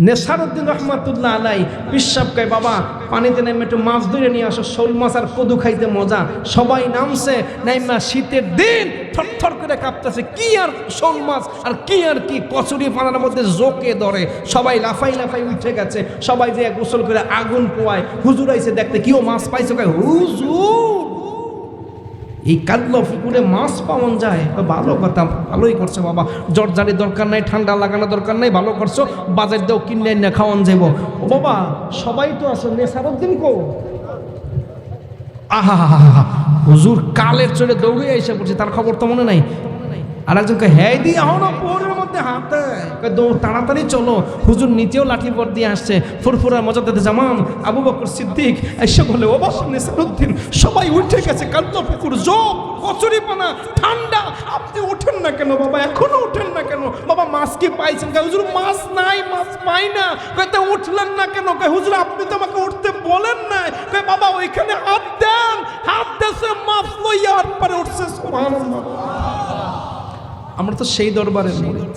নেসারউদ্দিন রহমাতুল্লাহ আলাই পিসাব কয় বাবা পানিতে নেমে একটু মাছ ধরে নিয়ে আসো, শোল মাছ আর কদু খাইতে মজা। সবাই নামছে, নাইমা শীতের দিন থরথর করে কাঁপতেছে, কি আর শোল মাছ আর কি আর কি কচুরি পানার মধ্যে জোকে ধরে। সবাই লাফাই লাফাই উঠে গেছে, সবাই যে গোসল করে আগুন পোয়ায়। হুজুর আইছে দেখতে, কিও মাছ পাইছো? কয় হুজুর এই কাদলা পুকুরে মাছ পাওয়া যায়। ভালো কথা, ভালোই করছো বাবা, জর্জারি দরকার নাই, ঠান্ডা লাগানো দরকার নাই, ভালো করছো, বাজার দেও কিনে না খাওয়ান যাব। ও বাবা সবাই তো আসো, নেসারউদ্দিন কো? আহা হুজুর কালের চড়ে দৌড়ে এসে পড়ছে, তার খবর তো মনে নাই। আর একজনকে হ্যাঁ দিয়ে হনো পোরের মধ্যে হাতে তাড়াতাড়ি চলো। হুজুর নিচেও লাঠি পর দিয়ে আসছে, ফুরফুরা মজাদাতে জামান আবু বকর সিদ্দিক এসে বলে, ও বাবা নেসারউদ্দিন সবাই উঠে গেছে, কাদলা পুকুর জোক কচুরি পানা ঠান্ডা, আপনি ওঠেন না কেন বাবা? এখনো ওঠেন না কেন বাবা? মাছ কি পাইছেন? হুজুর মাছ নাই, মাছ পাই না। কইতে উঠলেন না কেন? হুজুর আপনি তো আমাকে উঠতে বলেন না। কই বাবা ওইখানে হাত দেন, হাত দেশে মাছ লইয়া আর পারে উঠছে। সুবহানাল্লাহ। আমরা তো সেই দরবারের মুরিদ।